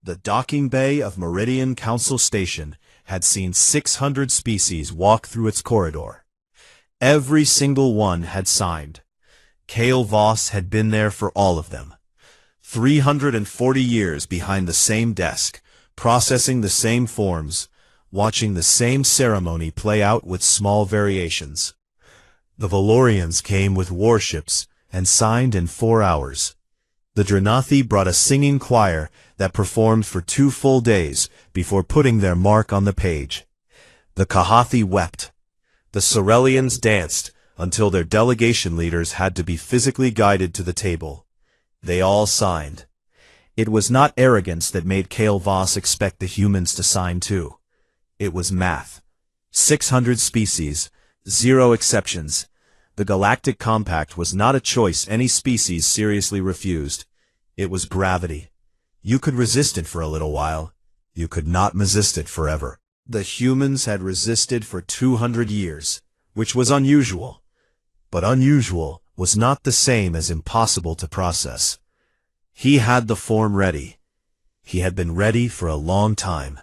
The docking bay of Meridian Council Station had seen 600 species walk through its corridor. Every single one had signed. Kale Voss had been there for all of them. 340 years behind the same desk, processing the same forms, watching the same ceremony play out with small variations. The Valorians came with warships and signed in 4 hours. The Dranathi brought a singing choir that performed for 2 full days before putting their mark on the page. The Kahathi wept. The Sorelians danced until their delegation leaders had to be physically guided to the table. They all signed. It was not arrogance that made Kale Voss expect the humans to sign too. It was math. 600 species, 0 exceptions. The Galactic Compact was not a choice any species seriously refused. It was gravity. You could resist it for a little while. You could not resist it forever. The humans had resisted for 200 years, which was unusual. But unusual was not the same as impossible to process. He had the form ready. He had been ready for a long time.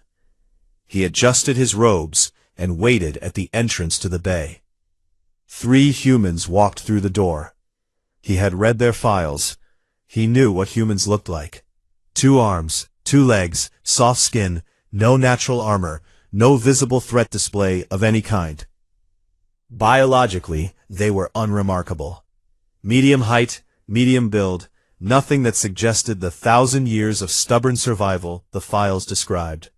He adjusted his robes and waited at the entrance to the bay. 3 humans walked through the door. He had read their files. He knew what humans looked like. 2 arms, 2 legs, soft skin, no natural armor, no visible threat display of any kind. Biologically, they were unremarkable. Medium height, medium build, nothing that suggested the 1,000 years of stubborn survival the files described.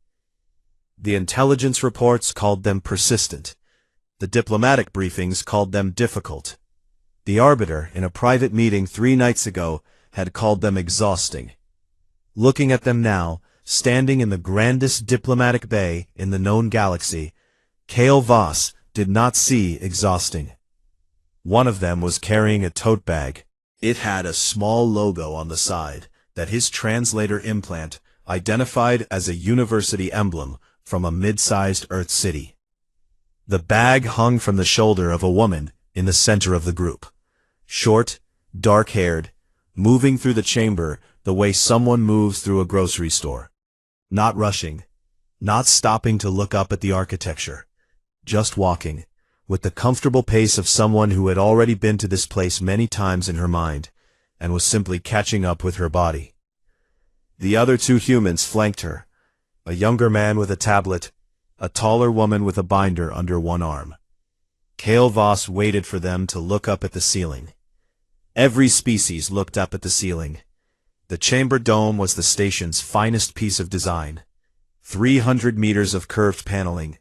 The intelligence reports called them persistent. The diplomatic briefings called them difficult. The Arbiter, in a private meeting 3 nights ago, had called them exhausting. Looking at them now, standing in the grandest diplomatic bay in the known galaxy, Kale Voss did not see exhausting. One of them was carrying a tote bag. It had a small logo on the side that his translator implant identified as a university emblem from a mid-sized Earth city. The bag hung from the shoulder of a woman in the center of the group. Short, dark-haired, moving through the chamber the way someone moves through a grocery store. Not rushing, not stopping to look up at the architecture. Just walking, with the comfortable pace of someone who had already been to this place many times in her mind, and was simply catching up with her body. The other 2 humans flanked her, a younger man with a tablet, a taller woman with a binder under one arm. Kale Voss waited for them to look up at the ceiling. Every species looked up at the ceiling. The chamber dome was the station's finest piece of design. 300 meters of curved paneling,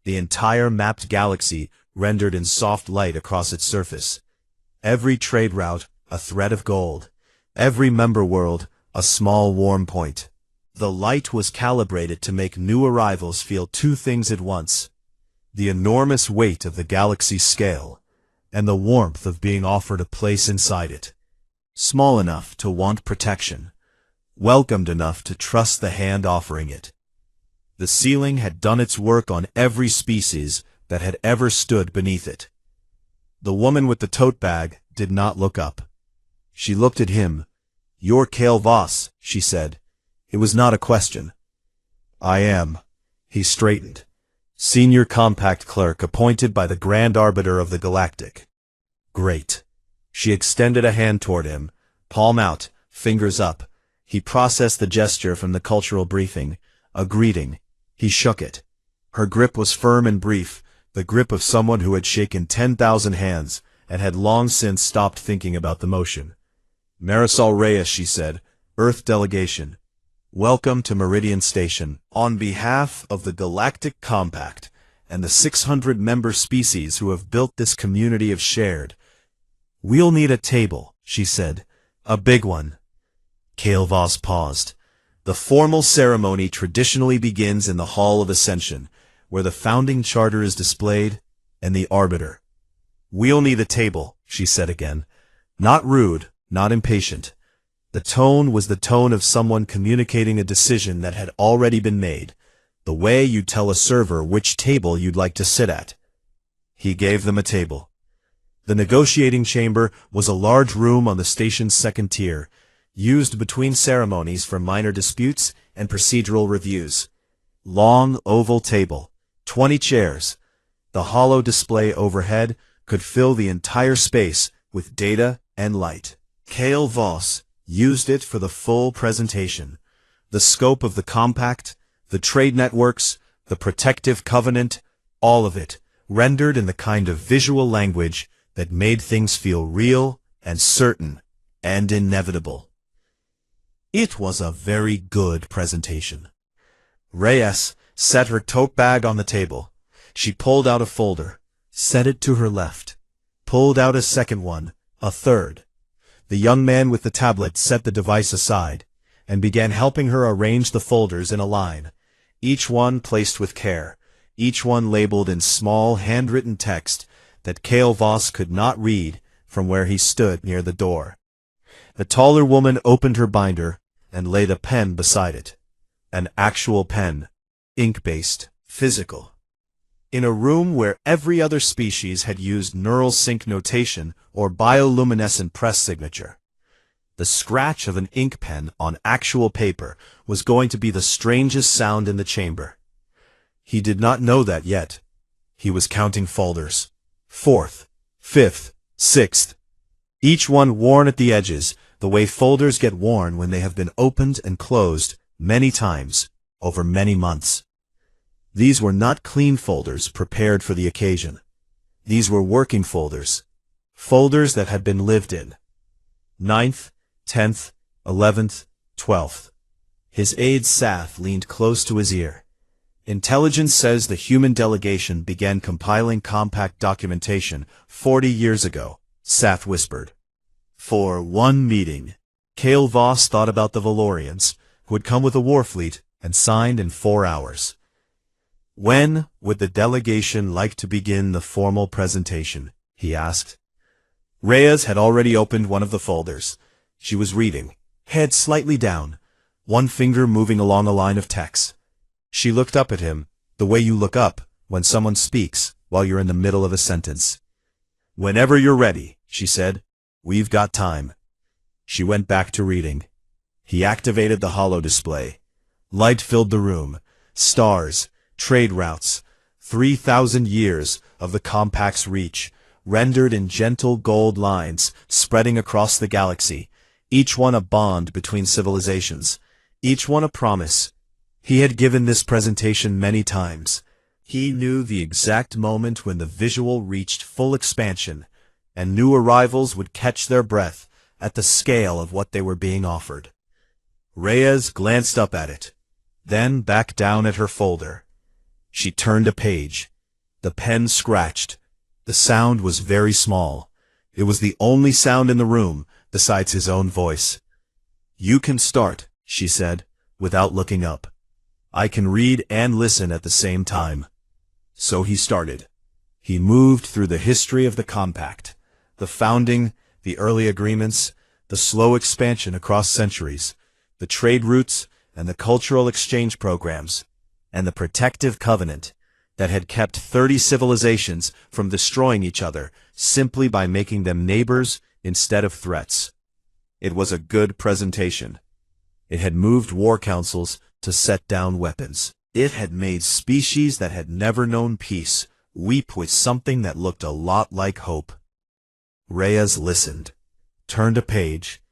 the entire mapped galaxy rendered in soft light across its surface. Every trade route, a thread of gold. Every member world, a small warm point. The light was calibrated to make new arrivals feel 2 things at once: the enormous weight of the galaxy's scale, and the warmth of being offered a place inside it. Small enough to want protection, welcomed enough to trust the hand offering it. The ceiling had done its work on every species that had ever stood beneath it. The woman with the tote bag did not look up. She looked at him. "You're Kale Voss," she said. It was not a question. "I am." He straightened. "Senior compact clerk appointed by the Grand Arbiter of the Galactic." "Great." She extended a hand toward him, palm out, fingers up. He processed the gesture from the cultural briefing, a greeting. He shook it. Her grip was firm and brief, the grip of someone who had shaken 10,000 hands and had long since stopped thinking about the motion. "Marisol Reyes," she said, "Earth delegation. Welcome to Meridian Station. On behalf of the Galactic Compact and the 600 member species who have built this community of shared. We'll need a table," she said. "A big one." Kale Voss paused. The formal ceremony traditionally begins in the Hall of Ascension, where the founding charter is displayed, and the Arbiter. "We'll need a table," she said again. Not rude, not impatient. The tone was the tone of someone communicating a decision that had already been made, the way you tell a server which table you'd like to sit at. He gave them a table. The negotiating chamber was a large room on the station's second tier, used between ceremonies for minor disputes and procedural reviews. Long, oval table, 20 chairs. The hollow display overhead could fill the entire space with data and light. Kale Voss used it for the full presentation. The scope of the compact, the trade networks, the protective covenant, all of it, rendered in the kind of visual language that made things feel real and certain and inevitable. It was a very good presentation. Reyes set her tote bag on the table. She pulled out a folder, set it to her left, pulled out a second one, a third. The young man with the tablet set the device aside and began helping her arrange the folders in a line, each one placed with care, each one labeled in small handwritten text that Kale Voss could not read from where he stood near the door. The taller woman opened her binder and laid a pen beside it. An actual pen, ink-based, physical. In a room where every other species had used neural sync notation or bioluminescent press signature. The scratch of an ink pen on actual paper was going to be the strangest sound in the chamber. He did not know that yet. He was counting folders. 4th, 5th, 6th. Each one worn at the edges, the way folders get worn when they have been opened and closed many times over many months. These were not clean folders prepared for the occasion. These were working folders. Folders that had been lived in. 9th, 10th, 11th, 12th. His aide Sath leaned close to his ear. Intelligence says the human delegation began compiling compact documentation 40 years ago, Sath whispered. For one meeting, Kale Voss thought about the Valorians, who had come with a war fleet and signed in 4 hours. When would the delegation like to begin the formal presentation? He asked. Reyes had already opened one of the folders. She was reading, head slightly down, one finger moving along a line of text. She looked up at him, the way you look up when someone speaks while you're in the middle of a sentence. Whenever you're ready, she said. We've got time. She went back to reading. He activated the holo display. Light filled the room. Stars, trade routes, 3,000 years of the compact's reach, rendered in gentle gold lines spreading across the galaxy, each one a bond between civilizations, each one a promise. He had given this presentation many times. He knew the exact moment when the visual reached full expansion, and new arrivals would catch their breath at the scale of what they were being offered. Reyes glanced up at it, then back down at her folder. She turned a page. The pen scratched. The sound was very small. It was the only sound in the room besides his own voice. You can start, she said, without looking up. I can read and listen at the same time. So he started. He moved through the history of the compact, the founding, the early agreements, the slow expansion across centuries, the trade routes and the cultural exchange programs, and the protective covenant that had kept 30 civilizations from destroying each other simply by making them neighbors instead of threats. It was a good presentation. It had moved war councils to set down weapons. It had made species that had never known peace weep with something that looked a lot like hope. Reyes listened, turned a page,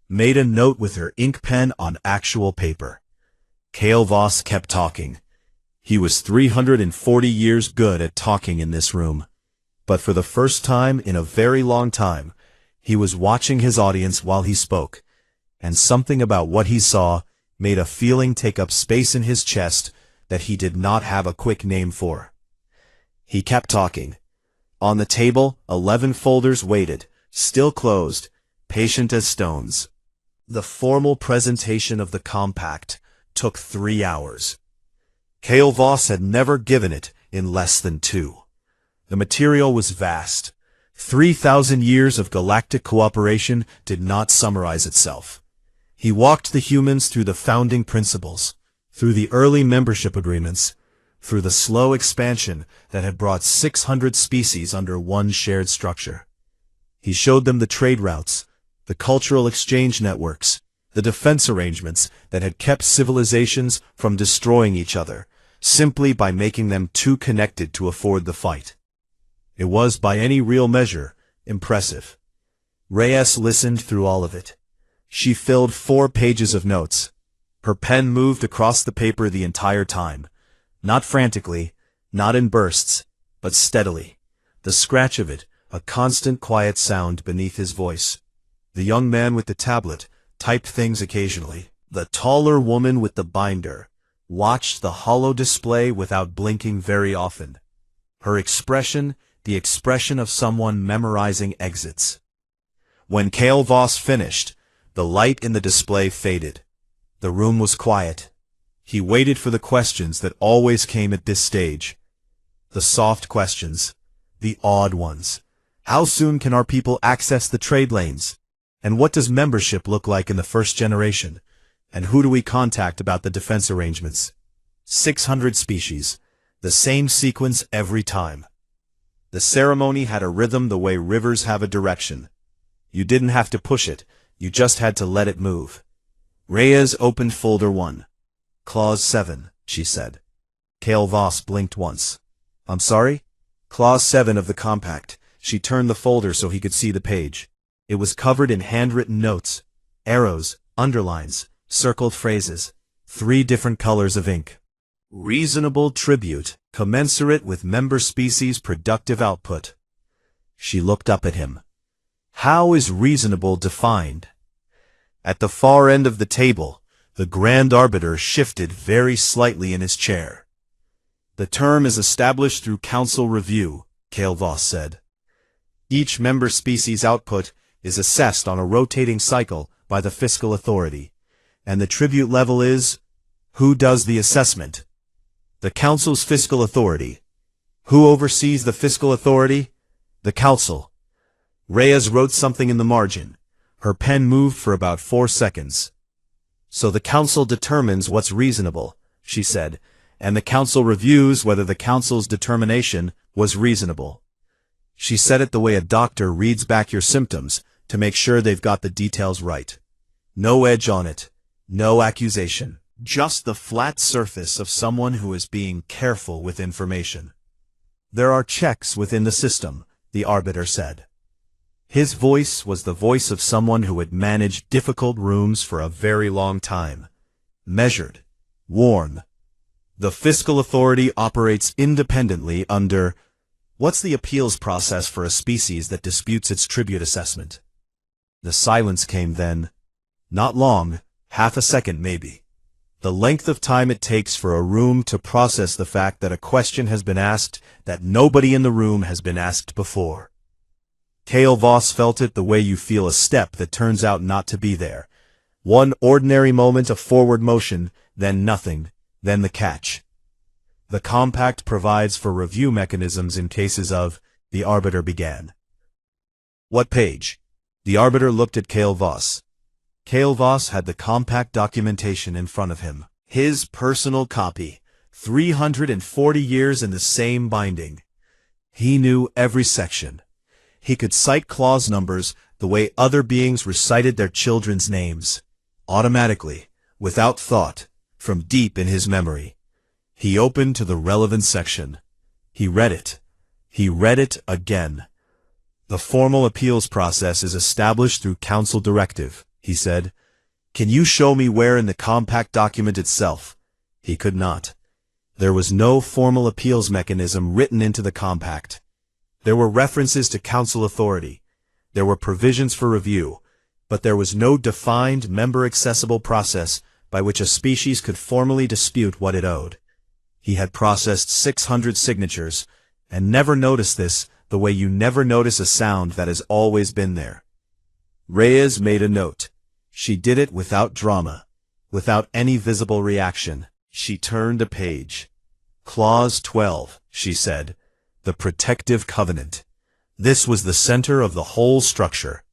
made a note with her ink pen on actual paper. Kale Voss kept talking. He was 340 years good at talking in this room. But for the first time in a very long time, he was watching his audience while he spoke, and something about what he saw made a feeling take up space in his chest that he did not have a quick name for. He kept talking. On the table, 11 folders waited, still closed, patient as stones. The formal presentation of the compact took 3 hours. Kale Voss had never given it in less than 2. The material was vast. 3,000 years of galactic cooperation did not summarize itself. He walked the humans through the founding principles, through the early membership agreements, through the slow expansion that had brought 600 species under one shared structure. He showed them the trade routes, the cultural exchange networks, the defense arrangements that had kept civilizations from destroying each other, simply by making them too connected to afford the fight. It was, by any real measure, impressive. Reyes listened through all of it. She filled 4 pages of notes. Her pen moved across the paper the entire time. Not frantically, not in bursts, but steadily. The scratch of it, a constant quiet sound beneath his voice. The young man with the tablet typed things occasionally. The taller woman with the binder watched the hollow display without blinking very often. Her expression, the expression of someone memorizing exits. When Kale Voss finished, the light in the display faded. The room was quiet. He waited for the questions that always came at this stage. The soft questions. The odd ones. How soon can our people access the trade lanes? And what does membership look like in the first generation? And who do we contact about the defense arrangements? 600 species. The same sequence every time. The ceremony had a rhythm the way rivers have a direction. You didn't have to push it, you just had to let it move. Reyes opened folder 1. Clause 7, she said. Kale Voss blinked once. I'm sorry? Clause 7 of the compact. She turned the folder so he could see the page. It was covered in handwritten notes, arrows, underlines, circled phrases, 3 different colors of ink. Reasonable tribute, commensurate with member species' productive output. She looked up at him. How is reasonable defined? At the far end of the table, the Grand Arbiter shifted very slightly in his chair. The term is established through council review, Kale Voss said. Each member species output is assessed on a rotating cycle by the fiscal authority, and the tribute level is, who does the assessment? The council's fiscal authority. Who oversees the fiscal authority? The council. Reyes wrote something in the margin. Her pen moved for about 4 seconds. So the council determines what's reasonable, she said, and the council reviews whether the council's determination was reasonable. She said it the way a doctor reads back your symptoms to make sure they've got the details right. No edge on it, no accusation, just the flat surface of someone who is being careful with information. There are checks within the system, the Arbiter said. His voice was the voice of someone who had managed difficult rooms for a very long time. Measured, warm. The fiscal authority operates independently under... What's the appeals process for a species that disputes its tribute assessment? The silence came then. Not long, half a second maybe. The length of time it takes for a room to process the fact that a question has been asked that nobody in the room has been asked before. Kale Voss felt it the way you feel a step that turns out not to be there. One ordinary moment of forward motion, then nothing, then the catch. The compact provides for review mechanisms in cases of, the Arbiter began. What page? The Arbiter looked at Kale Voss. Kale Voss had the compact documentation in front of him. His personal copy, 340 years in the same binding. He knew every section. He could cite clause numbers the way other beings recited their children's names, automatically, without thought, from deep in his memory. He opened to the relevant section. He read it. He read it again. The formal appeals process is established through council directive, he said. Can you show me where in the compact document itself? He could not. There was no formal appeals mechanism written into the compact. There were references to council authority. There were provisions for review, but there was no defined member-accessible process by which a species could formally dispute what it owed. He had processed 600 signatures, and never noticed this the way you never notice a sound that has always been there. Reyes made a note. She did it without drama, without any visible reaction. She turned a page. Clause 12, she said. The protective covenant. This was the center of the whole structure.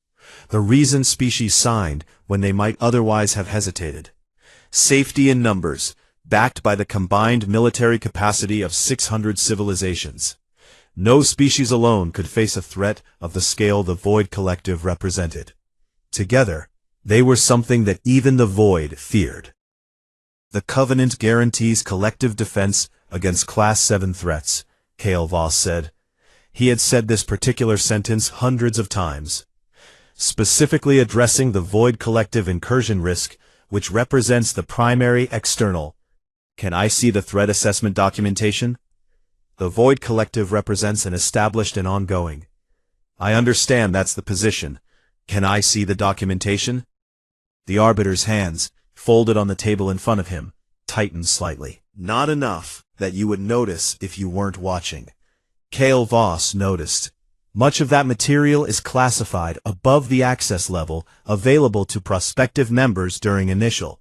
The reason species signed when they might otherwise have hesitated. Safety in numbers, backed by the combined military capacity of 600 civilizations. No species alone could face a threat of the scale the Void Collective represented. Together, They were something that even the Void feared. The Covenant guarantees collective defense against Class 7 threats, Cale Voss said. He had said this particular sentence hundreds of times, specifically addressing the Void collective incursion risk, which represents the primary external. Can I see the threat assessment documentation? The Void collective represents an established and ongoing. I understand that's the position. Can I see the documentation? The Arbiter's hands, folded on the table in front of him, tightened slightly. Not enough that you would notice if you weren't watching. Cale Voss noticed. Much of that material is classified above the access level available to prospective members during initial.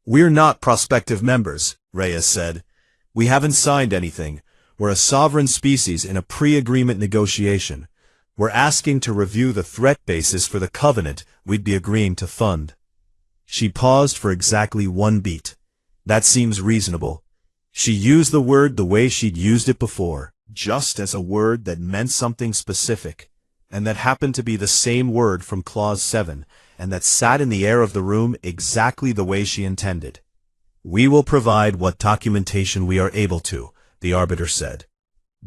We're not prospective members, Reyes said. We haven't signed anything. We're a sovereign species in a pre-agreement negotiation. We're asking to review the threat basis for the Covenant we'd be agreeing to fund. She paused for exactly one beat. That seems reasonable. She used the word the way she'd used it before, just as a word that meant something specific, and that happened to be the same word from Clause 7, and that sat in the air of the room exactly the way she intended. We will provide what documentation we are able to, the Arbiter said.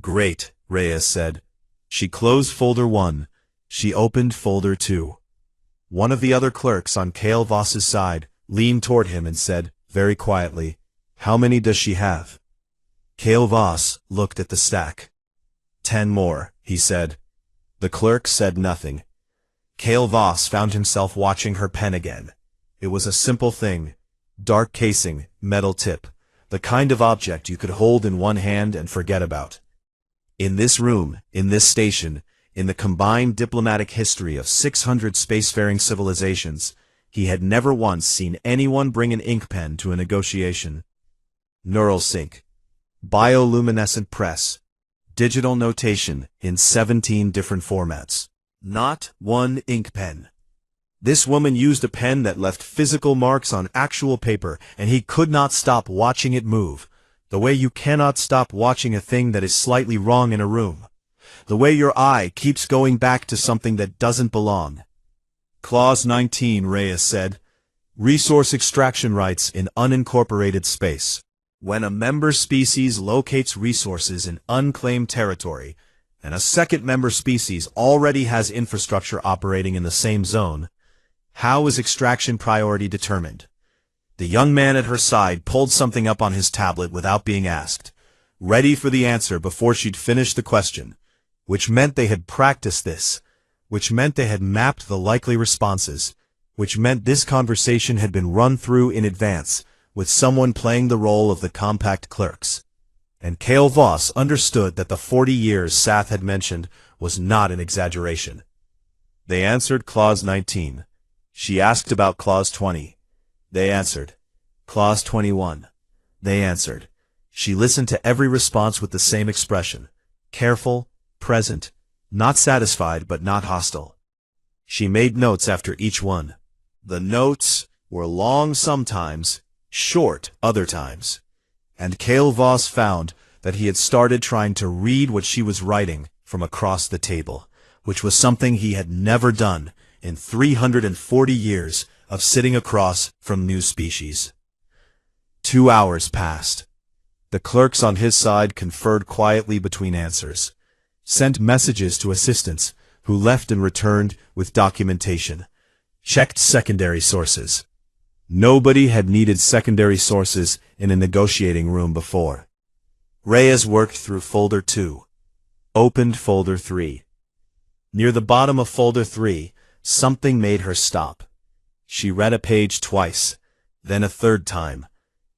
Great, Reyes said. She closed Folder 1. She opened Folder 2. One of the other clerks on Cale Voss's side leaned toward him and said, very quietly, "How many does she have?" Cale Voss looked at the stack. 10 more, he said. The clerk said nothing. Cale Voss found himself watching her pen again. It was a simple thing. Dark casing, metal tip. The kind of object you could hold in one hand and forget about. In this room, in this station, in the combined diplomatic history of 600 spacefaring civilizations, he had never once seen anyone bring an ink pen to a negotiation. Neural sync. Bioluminescent press. Digital notation in 17 different formats. Not one ink pen. This woman used a pen that left physical marks on actual paper, and he could not stop watching it move, the way you cannot stop watching a thing that is slightly wrong in a room, the way your eye keeps going back to something that doesn't belong. Clause 19, Reyes said. Resource extraction rights in unincorporated space. When a member species locates resources in unclaimed territory, and a second member species already has infrastructure operating in the same zone, how is extraction priority determined? The young man at her side pulled something up on his tablet without being asked, ready for the answer before she'd finished the question, which meant they had practiced this, which meant they had mapped the likely responses, which meant this conversation had been run through in advance, with someone playing the role of the compact clerks. And Cale Voss understood that the 40 years Sath had mentioned was not an exaggeration. They answered Clause 19. She asked about Clause 20. They answered. Clause 21. They answered. She listened to every response with the same expression. Careful, present, not satisfied but not hostile. She made notes after each one. The notes were long sometimes, short other times. And Cale Voss found that he had started trying to read what she was writing from across the table, which was something he had never done in 340 years of sitting across from new species. 2 hours passed. The clerks on his side conferred quietly between answers, sent messages to assistants who left and returned with documentation, checked secondary sources. Nobody had needed secondary sources in a negotiating room before. Reyes worked through Folder 2, opened Folder 3. Near the bottom of Folder 3, something made her stop. She read a page twice, then a third time.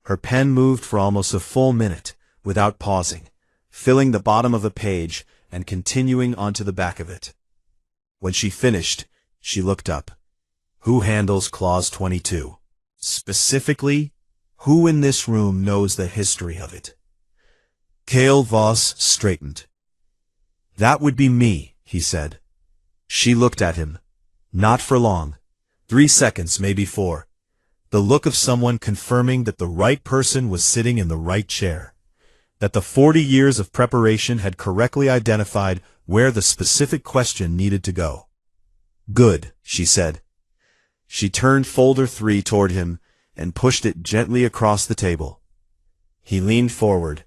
Her pen moved for almost a full minute, without pausing, filling the bottom of the page and continuing onto the back of it. When she finished, she looked up. Who handles Clause 22? Specifically, who in this room knows the history of it? Cale Voss straightened. That would be me, he said. She looked at him. Not for long. 3 seconds, maybe 4. The look of someone confirming that the right person was sitting in the right chair. That the 40 years of preparation had correctly identified where the specific question needed to go. Good, she said. She turned folder 3 toward him and pushed it gently across the table. He leaned forward.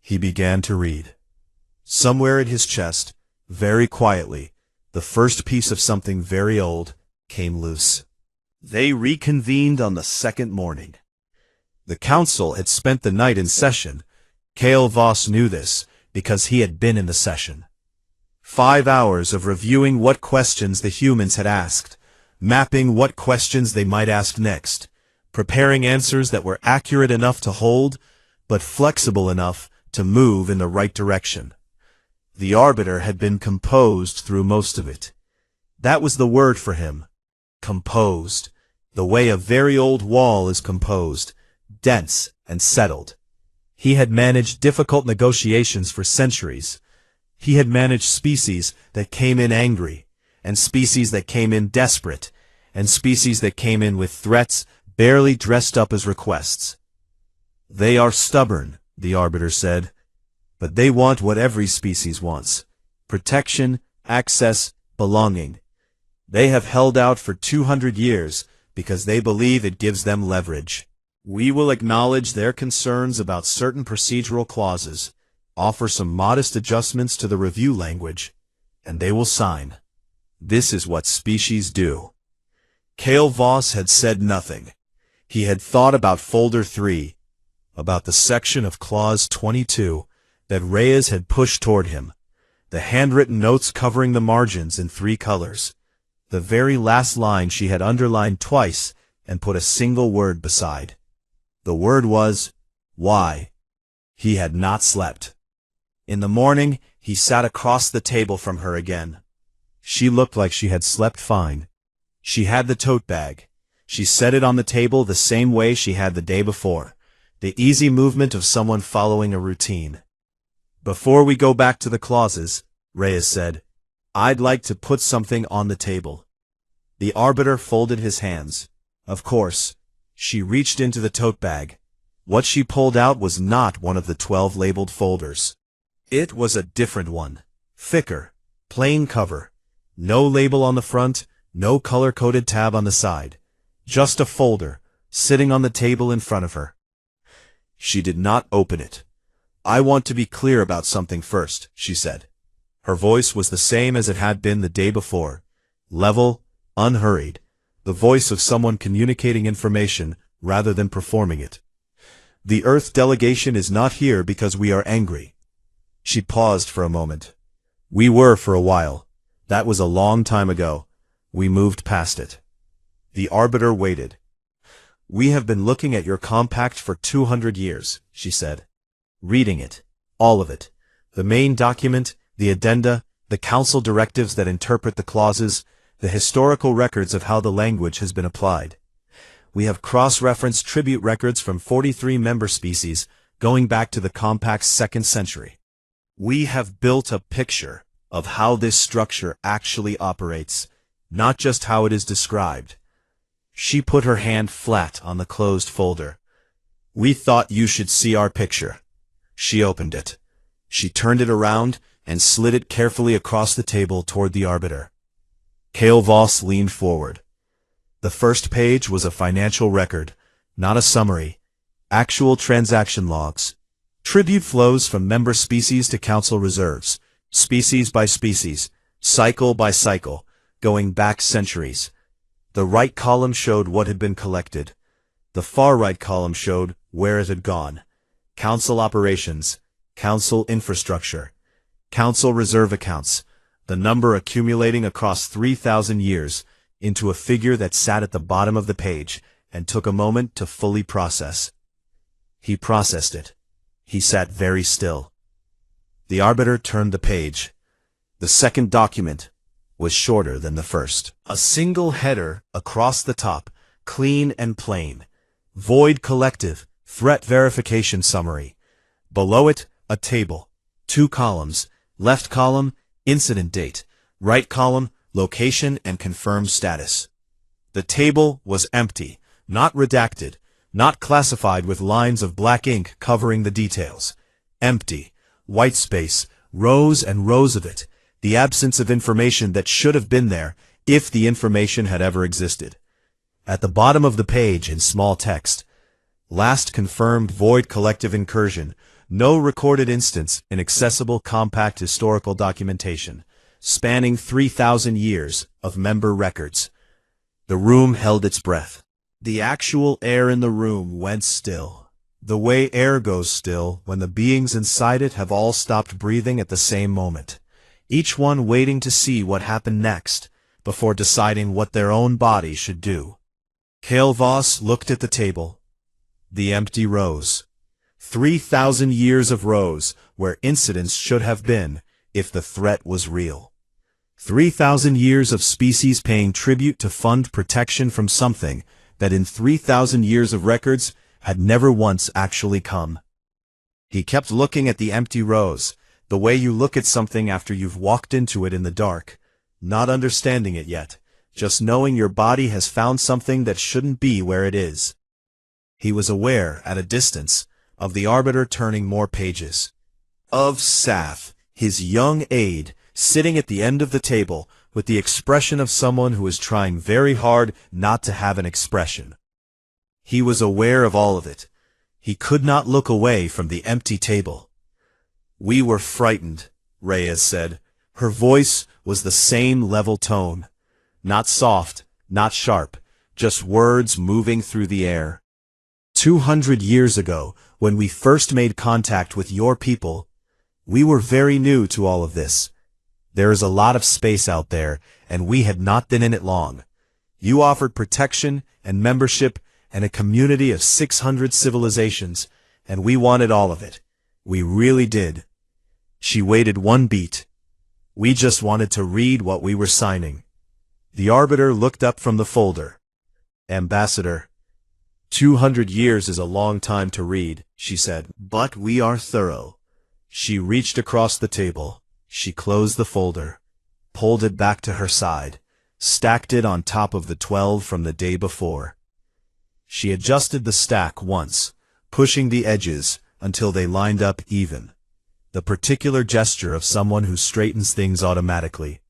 He began to read. Somewhere in his chest, very quietly, the first piece of something very old came loose. They reconvened on the second morning. The council had spent the night in session. Kale Voss knew this because he had been in the session. 5 hours of reviewing what questions the humans had asked, mapping what questions they might ask next, preparing answers that were accurate enough to hold, but flexible enough to move in the right direction. The arbiter had been composed through most of it. That was the word for him. Composed. The way a very old wall is composed, dense and settled. He had managed difficult negotiations for centuries. He had managed species that came in angry, and species that came in desperate, and species that came in with threats barely dressed up as requests. They are stubborn, the arbiter said, but they want what every species wants: protection, access, belonging. They have held out for 200 years because they believe it gives them leverage. We will acknowledge their concerns about certain procedural clauses, offer some modest adjustments to the review language, and they will sign. This is what species do. Kale Voss had said nothing. He had thought about folder 3, about the section of clause 22 that Reyes had pushed toward him, the handwritten notes covering the margins in 3 colors. The very last line she had underlined twice and put a single word beside. The word was, why. He had not slept. In the morning, he sat across the table from her again. She looked like she had slept fine. She had the tote bag. She set it on the table the same way she had the day before, the easy movement of someone following a routine. Before we go back to the clauses, Reyes said, I'd like to put something on the table. The arbiter folded his hands. Of course. She reached into the tote bag. What she pulled out was not one of the 12 labeled folders. It was a different one. Thicker. Plain cover. No label on the front, no color-coded tab on the side. Just a folder, sitting on the table in front of her. She did not open it. I want to be clear about something first, she said. Her voice was the same as it had been the day before. Level, unhurried. The voice of someone communicating information rather than performing it. The Earth delegation is not here because we are angry. She paused for a moment. We were for a while. That was a long time ago. We moved past it. The arbiter waited. We have been looking at your compact for 200 years, she said. Reading it. All of it. The main document, the addenda, the council directives that interpret the clauses, the historical records of how the language has been applied. We have cross-referenced tribute records from 43 member species going back to the compact's 2nd century. We have built a picture of how this structure actually operates, not just how it is described. She put her hand flat on the closed folder. We thought you should see our picture. She opened it. She turned it around and slid it carefully across the table toward the arbiter. Kale Voss leaned forward. The first page was a financial record, not a summary. Actual transaction logs. Tribute flows from member species to council reserves, species by species, cycle by cycle, going back centuries. The right column showed what had been collected. The far right column showed where it had gone. Council operations, council infrastructure, council reserve accounts, the number accumulating across 3,000 years into a figure that sat at the bottom of the page and took a moment to fully process. He processed it. He sat very still. The arbiter turned the page. The second document was shorter than the first. A single header across the top, clean and plain. Void collective, threat verification summary. Below it, a table. 2 columns. Left column, incident date. Right column, location and confirmed status. The table was empty, not redacted, not classified with lines of black ink covering the details. Empty. White space, rows and rows of it. The absence of information that should have been there, if the information had ever existed. At the bottom of the page in small text, last confirmed void collective incursion, no recorded instance in accessible compact historical documentation, spanning 3,000 years of member records. The room held its breath. The actual air in the room went still. The way air goes still when the beings inside it have all stopped breathing at the same moment, each one waiting to see what happened next before deciding what their own body should do. Kale Voss looked at the table. The empty rows. 3,000 years of rows where incidents should have been if the threat was real. 3,000 years of species paying tribute to fund protection from something that in 3,000 years of records had never once actually come. He kept looking at the empty rows, the way you look at something after you've walked into it in the dark, not understanding it yet, just knowing your body has found something that shouldn't be where it is. He was aware, at a distance, of the Arbiter turning more pages. Of Sath, his young aide, sitting at the end of the table, with the expression of someone who is trying very hard not to have an expression. He was aware of all of it. He could not look away from the empty table. "We were frightened," Reyes said. Her voice was the same level tone. Not soft, not sharp, just words moving through the air. 200 years ago, when we first made contact with your people, we were very new to all of this. There is a lot of space out there, and we had not been in it long. You offered protection and membership and a community of 600 civilizations, and we wanted all of it. We really did. She waited one beat. We just wanted to read what we were signing. The Arbiter looked up from the folder. "Ambassador, 200 years is a long time to read," she said, "but we are thorough." She reached across the table. She closed the folder, pulled it back to her side, stacked it on top of the 12 from the day before. She adjusted the stack once, pushing the edges until they lined up even. The particular gesture of someone who straightens things automatically,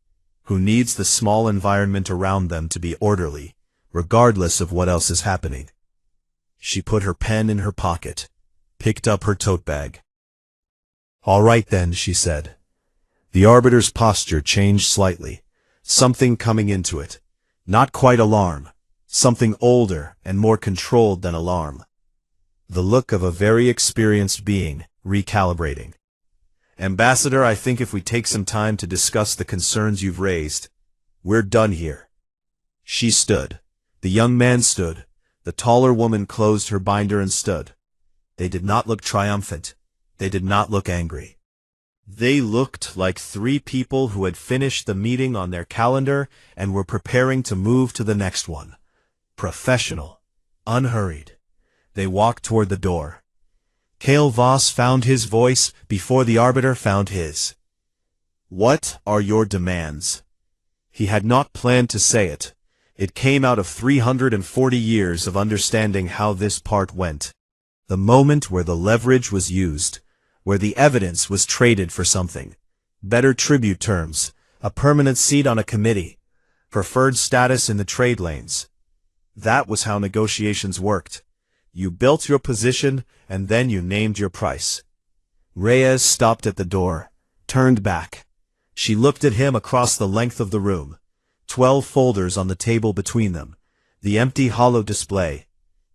who needs the small environment around them to be orderly, regardless of what else is happening. She put her pen in her pocket, picked up her tote bag. "All right then," she said. The Arbiter's posture changed slightly, something coming into it. Not quite alarm, something older and more controlled than alarm. The look of a very experienced being, recalibrating. "Ambassador, I think if we take some time to discuss the concerns you've raised, we're done here." She stood. The young man stood. The taller woman closed her binder and stood. They did not look triumphant. They did not look angry. They looked like three people who had finished the meeting on their calendar and were preparing to move to the next one. Professional. Unhurried. They walked toward the door. Kale Voss found his voice before the Arbiter found his. "What are your demands?" He had not planned to say it. It came out of 340 years of understanding how this part went. The moment where the leverage was used, where the evidence was traded for something. Better tribute terms, a permanent seat on a committee, preferred status in the trade lanes. That was how negotiations worked. You built your position, and then you named your price. Reyes stopped at the door, turned back. She looked at him across the length of the room. 12 folders on the table between them. The empty hollow display.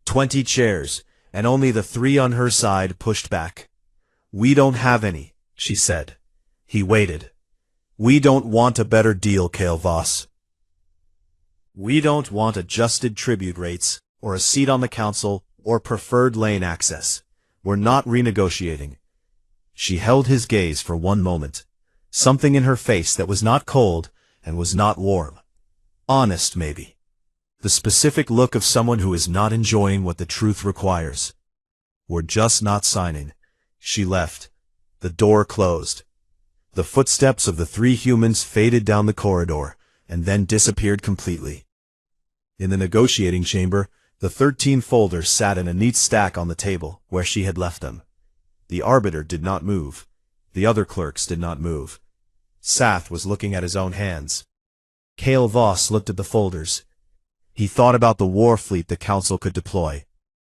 20 chairs, and only the 3 on her side pushed back. "We don't have any," she said. He waited. "We don't want a better deal, Kale Voss. We don't want adjusted tribute rates, or a seat on the council, or preferred lane access. We're not renegotiating." She held his gaze for one moment. Something in her face that was not cold and was not warm. Honest, maybe. The specific look of someone who is not enjoying what the truth requires. "We're just not signing." She left. The door closed. The footsteps of the 3 humans faded down the corridor, and then disappeared completely. In the negotiating chamber, the 13 folders sat in a neat stack on the table, where she had left them. The Arbiter did not move. The other clerks did not move. Sath was looking at his own hands. Kale Voss looked at the folders. He thought about the war fleet the Council could deploy,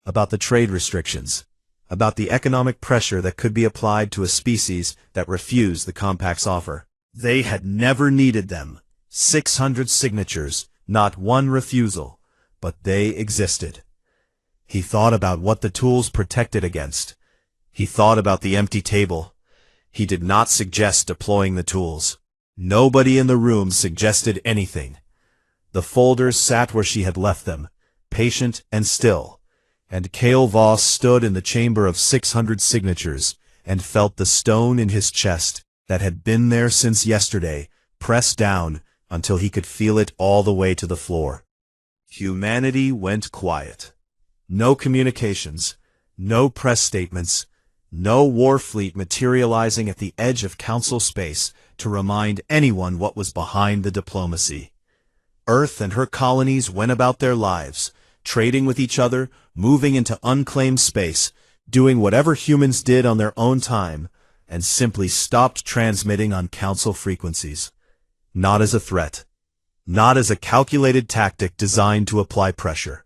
about the trade restrictions, about the economic pressure that could be applied to a species that refused the Compact's offer. They had never needed them. 600 signatures, not one refusal, but they existed. He thought about what the tools protected against. He thought about the empty table. He did not suggest deploying the tools. Nobody in the room suggested anything. The folders sat where she had left them, patient and still, and Cale Voss stood in the chamber of 600 signatures and felt the stone in his chest that had been there since yesterday press down until he could feel it all the way to the floor. Humanity went quiet. No communications, no press statements, no war fleet materializing at the edge of Council space to remind anyone what was behind the diplomacy. Earth and her colonies went about their lives, trading with each other, moving into unclaimed space, doing whatever humans did on their own time, and simply stopped transmitting on Council frequencies. Not as a threat. Not as a calculated tactic designed to apply pressure.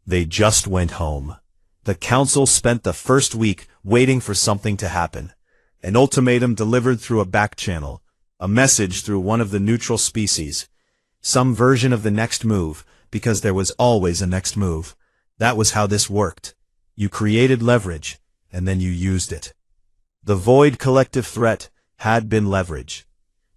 They just went home. The Council spent the first week waiting for something to happen. An ultimatum delivered through a back channel, a message through one of the neutral species, some version of the next move, because there was always a next move. That was how this worked. You created leverage, and then you used it. The Void collective threat had been leverage.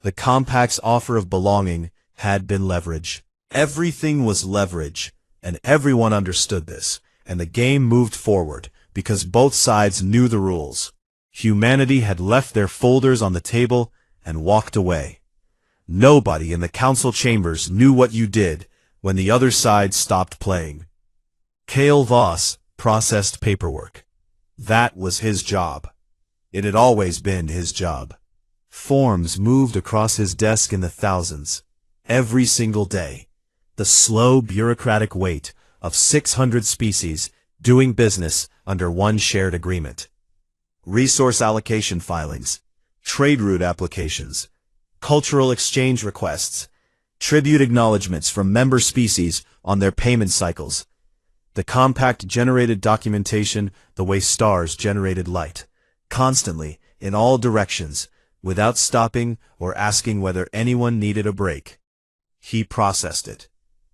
The Compact's offer of belonging had been leverage. Everything was leverage, and everyone understood this, and the game moved forward, because both sides knew the rules. Humanity had left their folders on the table and walked away. Nobody in the Council chambers knew what you did when the other side stopped playing. Cale Voss processed paperwork. That was his job. It had always been his job. Forms moved across his desk in the thousands, every single day. The slow bureaucratic weight of 600 species doing business under one shared agreement. Resource allocation filings, trade route applications, cultural exchange requests, tribute acknowledgments from member species on their payment cycles. The Compact generated documentation the way stars generated light, constantly, in all directions, without stopping or asking whether anyone needed a break. He processed it.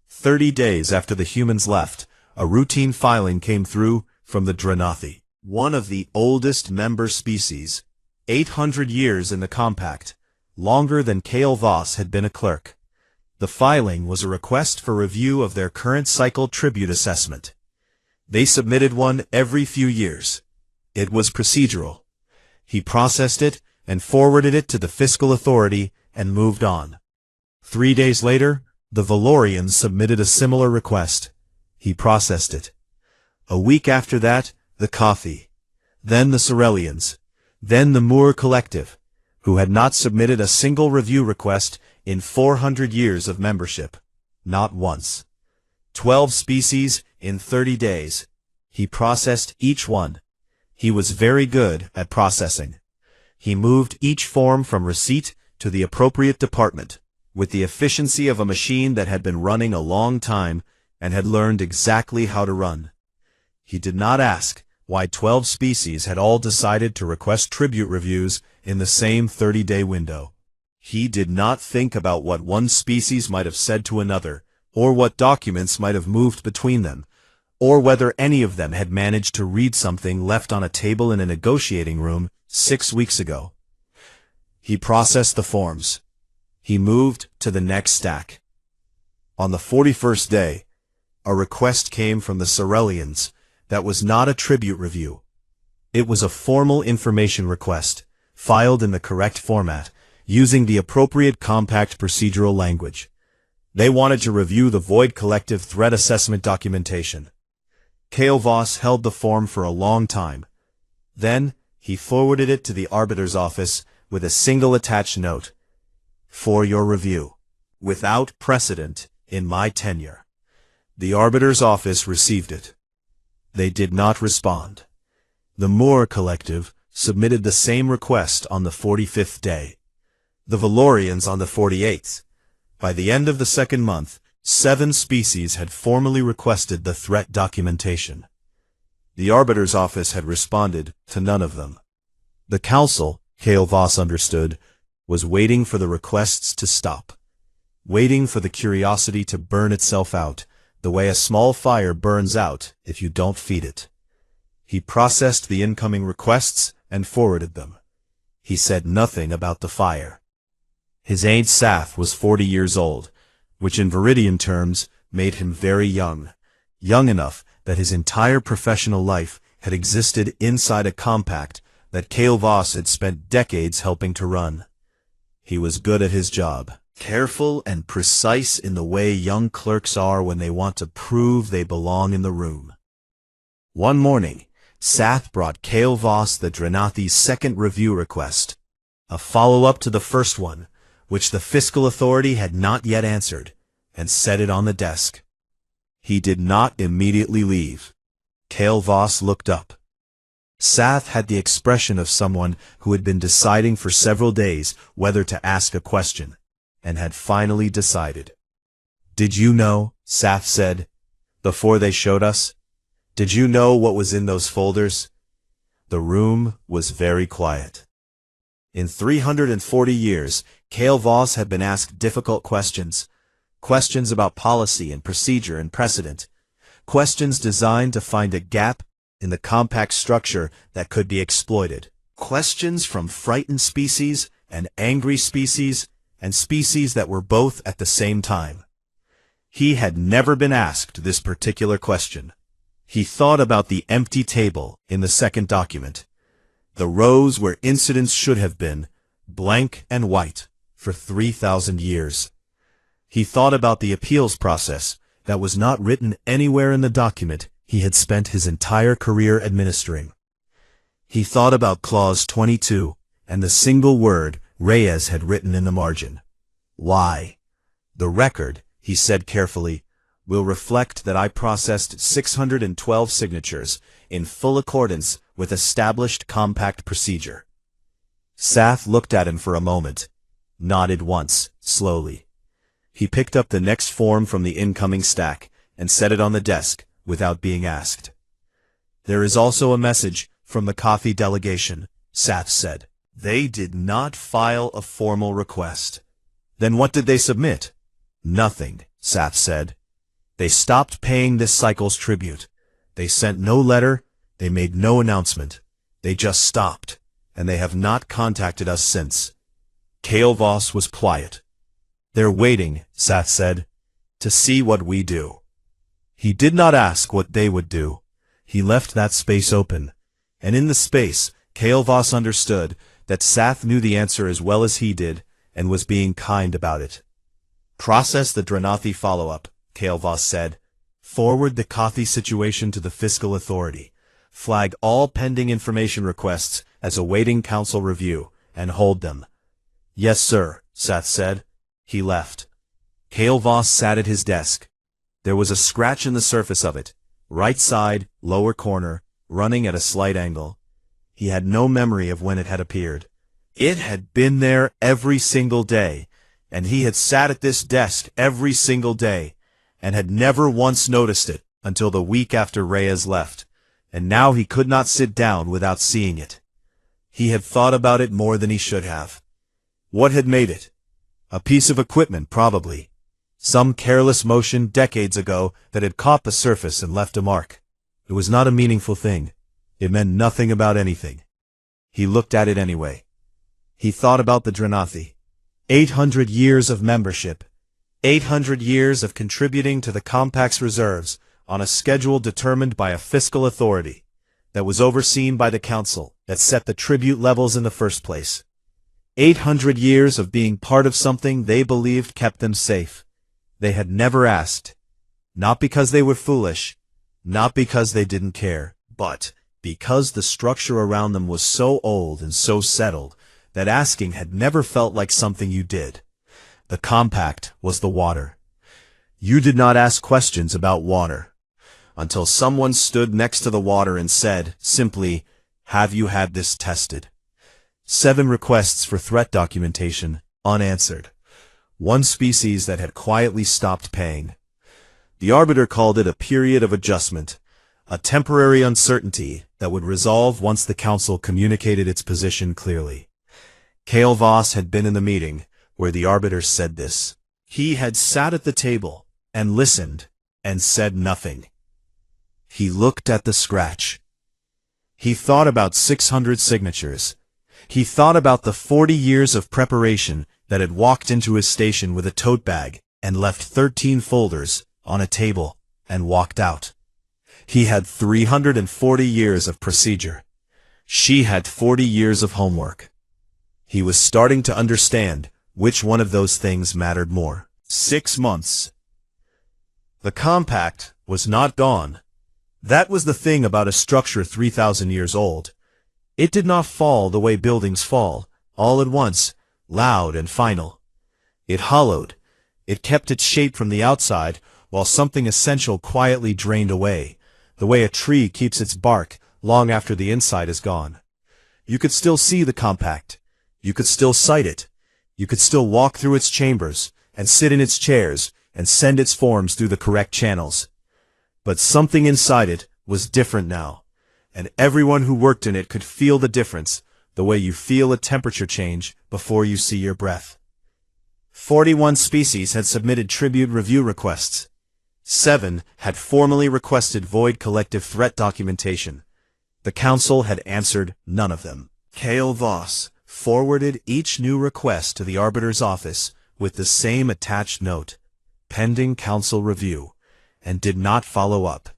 30 days after the humans left, a routine filing came through from the Dranathi, one of the oldest member species, 800 years in the Compact, longer than Cale Voss had been a clerk. The filing was a request for review of their current cycle tribute assessment. They submitted one every few years. It was procedural. He processed it and forwarded it to the fiscal authority and moved on. 3 days later, the Valorians submitted a similar request. He processed it. A week after that, the Coffee. Then the Sorelians. Then the Moore Collective, who had not submitted a single review request in 400 years of membership. Not once. 12 species in 30 days. He processed each one. He was very good at processing. He moved each form from receipt to the appropriate department, with the efficiency of a machine that had been running a long time and had learned exactly how to run. He did not ask why 12 species had all decided to request tribute reviews in the same 30-day window. He did not think about what one species might have said to another, or what documents might have moved between them, or whether any of them had managed to read something left on a table in a negotiating room 6 weeks ago. He processed the forms. He moved to the next stack. On the 41st day, a request came from the Sorelians that was not a tribute review. It was a formal information request, filed in the correct format, using the appropriate Compact procedural language. They wanted to review the Void Collective threat assessment documentation. Cale Voss held the form for a long time. Then, he forwarded it to the Arbiter's office with a single attached note. For your review. Without precedent in my tenure. The Arbiter's office received it. They did not respond. The Moore Collective submitted the same request on the 45th day. The Valorians on the 48th. By the end of the second month, 7 species had formally requested the threat documentation. The Arbiter's office had responded to none of them. The Council, Kale Voss understood, was waiting for the requests to stop, waiting for the curiosity to burn itself out, the way a small fire burns out if you don't feed it. He processed the incoming requests and forwarded them. He said nothing about the fire. His aide Sath was 40 years old, which in Viridian terms made him very young, young enough that his entire professional life had existed inside a compact that Kale Voss had spent decades helping to run. He was good at his job, careful and precise in the way young clerks are when they want to prove they belong in the room. One morning, Sath brought Kale Voss the Drenathi's second review request, a follow-up to the first one, which the fiscal authority had not yet answered, and set it on the desk. He did not immediately leave. Kale Voss looked up. Sath had the expression of someone who had been deciding for several days whether to ask a question, and had finally decided. "Did you know," Sath said, "before they showed us? Did you know what was in those folders?" The room was very quiet. In 340 years, Kale Voss had been asked difficult questions, questions about policy and procedure and precedent, questions designed to find a gap in the compact structure that could be exploited, questions from frightened species and angry species and species that were both at the same time. He had never been asked this particular question. He thought about the empty table in the second document, the rows where incidents should have been, blank and white, for 3,000 years. He thought about the appeals process that was not written anywhere in the document he had spent his entire career administering. He thought about Clause 22 and the single word Reyes had written in the margin. Why? "The record," he said carefully, "will reflect that I processed 612 signatures in full accordance with established compact procedure." Sath looked at him for a moment, nodded once, slowly. He picked up the next form from the incoming stack and set it on the desk without being asked. "There is also a message from the coffee delegation," Sath said. "They did not file a formal request." "Then what did they submit?" "Nothing," Sath said. "They stopped paying this cycle's tribute. They sent no letter, they made no announcement. They just stopped, and they have not contacted us since." Kale Voss was quiet. "They're waiting," Sath said, "to see what we do." He did not ask what they would do. He left that space open, and in the space, Kale Voss understood that Sath knew the answer as well as he did, and was being kind about it. "Process the Drenathi follow-up," Kale Voss said. "Forward the coffee situation to the fiscal authority. Flag all pending information requests as awaiting council review, and hold them." "Yes, sir," Sath said. He left. Kale Voss sat at his desk. There was a scratch in the surface of it, right side, lower corner, running at a slight angle. He had no memory of when it had appeared. It had been there every single day, and he had sat at this desk every single day, and had never once noticed it until the week after Reyes left, and now he could not sit down without seeing it. He had thought about it more than he should have. What had made it? A piece of equipment, probably. Some careless motion decades ago that had caught the surface and left a mark. It was not a meaningful thing. It meant nothing about anything. He looked at it anyway. He thought about the Drenathi. 800 years of membership. 800 years of contributing to the Compact's reserves on a schedule determined by a fiscal authority that was overseen by the council that set the tribute levels in the first place. 800 years of being part of something they believed kept them safe. They had never asked. Not because they were foolish, not because they didn't care, but because the structure around them was so old and so settled that asking had never felt like something you did. The compact was the water. You did not ask questions about water until someone stood next to the water and said, simply, "Have you had this tested?" 7 requests for threat documentation, unanswered. one species that had quietly stopped paying. The Arbiter called it a period of adjustment, a temporary uncertainty that would resolve once the Council communicated its position clearly. Cale Voss had been in the meeting where the Arbiter said this. He had sat at the table and listened and said nothing. He looked at the scratch. He thought about 600 signatures. He thought about the 40 years of preparation that had walked into his station with a tote bag and left 13 folders on a table and walked out. He had 340 years of procedure. She had 40 years of homework. He was starting to understand which one of those things mattered more. 6 months. The compact was not gone. That was the thing about a structure 3,000 years old. It did not fall the way buildings fall, all at once, loud and final. It hollowed. It kept its shape from the outside, while something essential quietly drained away, the way a tree keeps its bark long after the inside is gone. You could still see the compact. You could still sight it. You could still walk through its chambers, and sit in its chairs, and send its forms through the correct channels. But something inside it was different now, and everyone who worked in it could feel the difference, the way you feel a temperature change before you see your breath. 41 species had submitted tribute review requests. 7 had formally requested void collective threat documentation. The Council had answered none of them. Cale Voss forwarded each new request to the Arbiter's office with the same attached note, pending Council review, and did not follow up,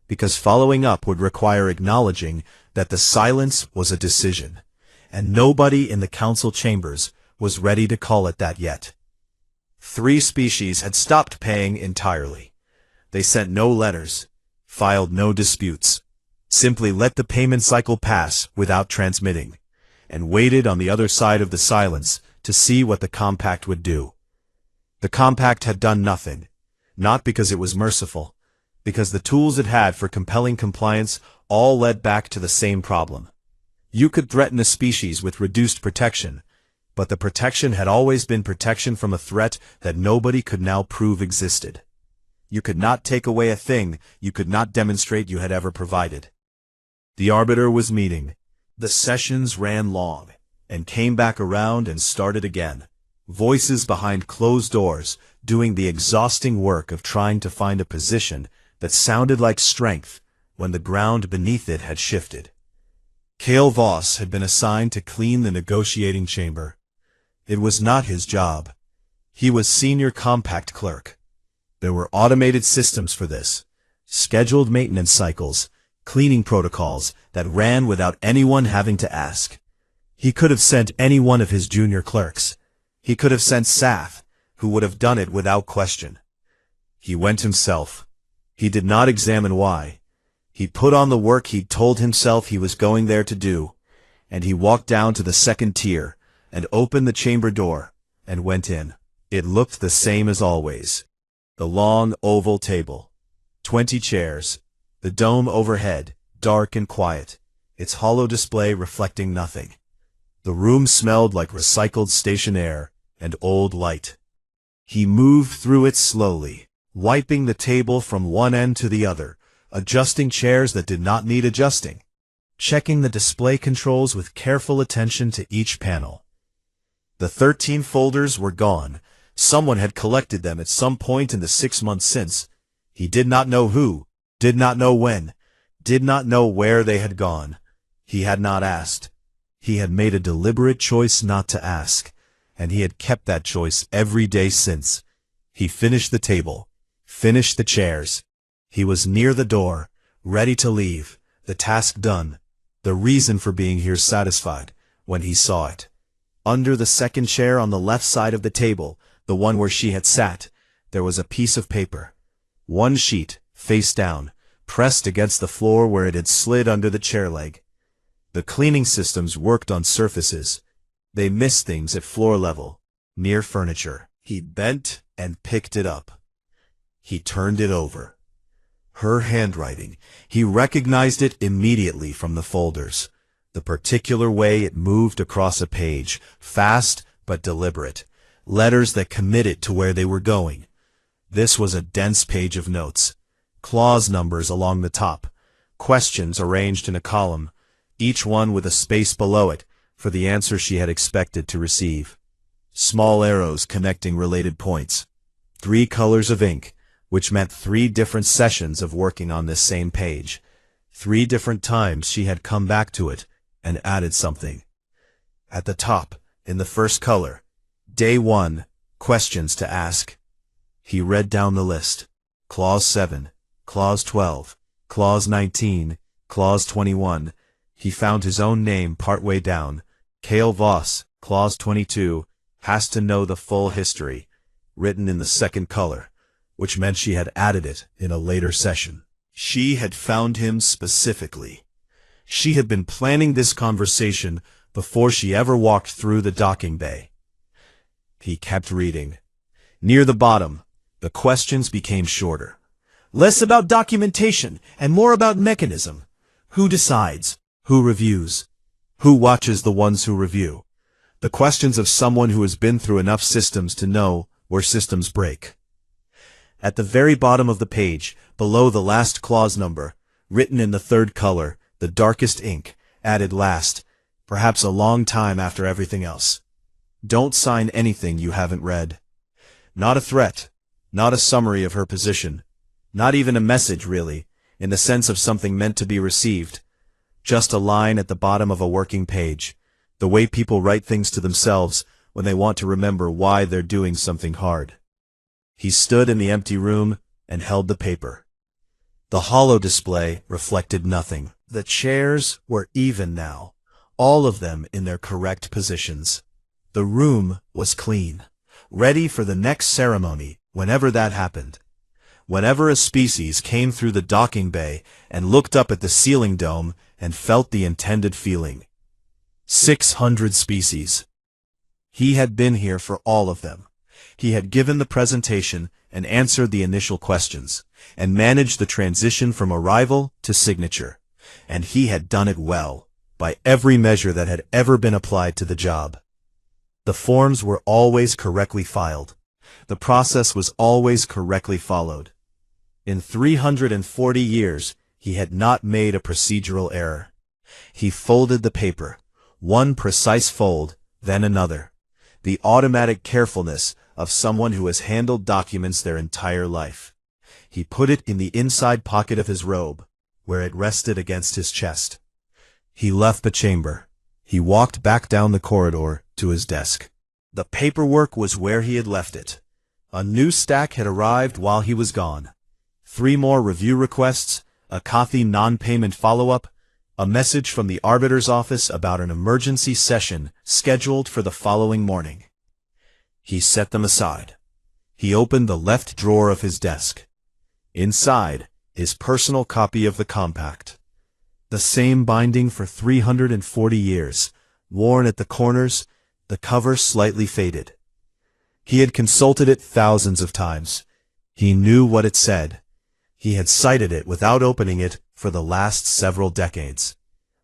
because following up would require acknowledging that the silence was a decision, and nobody in the Council chambers was ready to call it that yet. 3 species had stopped paying entirely. They sent no letters, filed no disputes, simply let the payment cycle pass without transmitting, and waited on the other side of the silence to see what the compact would do. The compact had done nothing, not because it was merciful, because the tools it had for compelling compliance all led back to the same problem. You could threaten a species with reduced protection, but the protection had always been protection from a threat that nobody could now prove existed. You could not take away a thing you could not demonstrate you had ever provided. The Arbiter was meeting. The sessions ran long, and came back around and started again. Voices behind closed doors, doing the exhausting work of trying to find a position that sounded like strength when the ground beneath it had shifted. Cale Voss had been assigned to clean the negotiating chamber. It was not his job. He was senior compact clerk. There were automated systems for this, scheduled maintenance cycles, cleaning protocols that ran without anyone having to ask. He could have sent any one of his junior clerks. He could have sent Saf, who would have done it without question. He went himself. He did not examine why. He put on the work he'd told himself he was going there to do, and he walked down to the second tier, and opened the chamber door, and went in. It looked the same as always. The long oval table, 20 chairs, the dome overhead, dark and quiet, its hollow display reflecting nothing. The room smelled like recycled station air and old light. He moved through it slowly, wiping the table from one end to the other, adjusting chairs that did not need adjusting, checking the display controls with careful attention to each panel. The 13 folders were gone. Someone had collected them at some point in the 6 months since. He did not know who, did not know when, did not know where they had gone. He had not asked. He had made a deliberate choice not to ask, and he had kept that choice every day since. He finished the table, finished the chairs. He was near the door, ready to leave, the task done, the reason for being here satisfied, when he saw it. Under the second chair on the left side of the table, the one where she had sat, there was a piece of paper. One sheet, face down, pressed against the floor where it had slid under the chair leg. The cleaning systems worked on surfaces. They missed things at floor level, near furniture. He bent and picked it up. He turned it over. Her handwriting. He recognized it immediately from the folders. The particular way it moved across a page, fast but deliberate. letters that committed to where they were going. This was a dense page of notes. Clause numbers along the top. Questions arranged in a column, each one with a space below it for the answer she had expected to receive. Small arrows connecting related points. 3 colors of ink, which meant 3 different sessions of working on this same page. 3 different times she had come back to it and added something. At the top, in the first color, Day 1, questions to ask. He read down the list. Clause 7, Clause 12, Clause 19, Clause 21. He found his own name partway down. Kale Voss, Clause 22, has to know the full history, written in the second color, which meant she had added it in a later session. She had found him specifically. She had been planning this conversation before she ever walked through the docking bay. He kept reading. Near the bottom, the questions became shorter. Less about documentation and more about mechanism. Who decides? Who reviews? Who watches the ones who review? The questions of someone who has been through enough systems to know where systems break. At the very bottom of the page, below the last clause number, written in the third color, the darkest ink, added last, perhaps a long time after everything else. Don't sign anything you haven't read. Not a threat, not a summary of her position, not even a message really, in the sense of something meant to be received. Just a line at the bottom of a working page, the way people write things to themselves when they want to remember why they're doing something hard. He stood in the empty room and held the paper. The holo display reflected nothing. The chairs were even now, all of them in their correct positions. The room was clean, ready for the next ceremony whenever that happened. Whenever a species came through the docking bay and looked up at the ceiling dome and felt the intended feeling. 600 species. He had been here for all of them. He had given the presentation and answered the initial questions, and managed the transition from arrival to signature. And he had done it well, by every measure that had ever been applied to the job. The forms were always correctly filed. The process was always correctly followed. In 340 years, he had not made a procedural error. He folded the paper, one precise fold, then another. The automatic carefulness of someone who has handled documents their entire life. He put it in the inside pocket of his robe, where it rested against his chest. He left the chamber. He walked back down the corridor to his desk. The paperwork was where he had left it. A new stack had arrived while he was gone. 3 more review requests, a Kathy non-payment follow-up, a message from the arbiter's office about an emergency session scheduled for the following morning. He set them aside. He opened the left drawer of his desk. Inside, his personal copy of the compact. The same binding for 340 years, worn at the corners, the cover slightly faded. He had consulted it thousands of times. He knew what it said. He had cited it without opening it for the last several decades.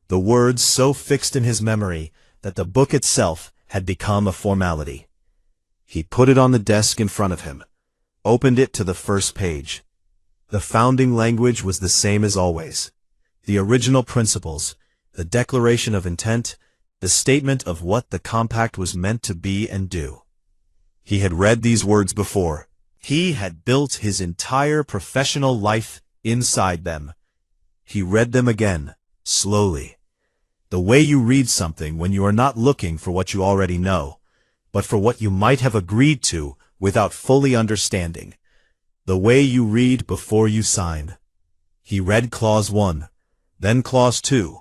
The words so fixed in his memory that the book itself had become a formality. He put it on the desk in front of him, opened it to the first page. The founding language was the same as always. The original principles, the declaration of intent, the statement of what the compact was meant to be and do. He had read these words before. He had built his entire professional life inside them. He read them again, slowly. The way you read something when you are not looking for what you already know, but for what you might have agreed to without fully understanding. The way you read before you sign. He read Clause 1, then Clause 2.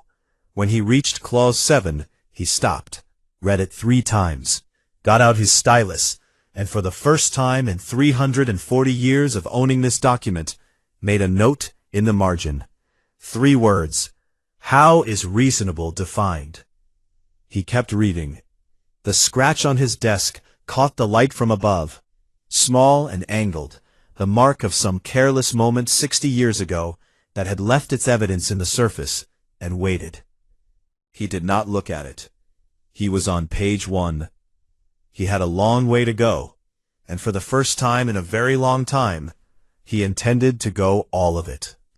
When he reached Clause 7, he stopped, read it 3 times, got out his stylus, and for the first time in 340 years of owning this document, made a note in the margin. 3 words. How is reasonable defined? He kept reading. The scratch on his desk caught the light from above, small and angled, the mark of some careless moment 60 years ago that had left its evidence in the surface, and waited. He did not look at it. He was on page 1. He had a long way to go, and for the first time in a very long time, he intended to go all of it.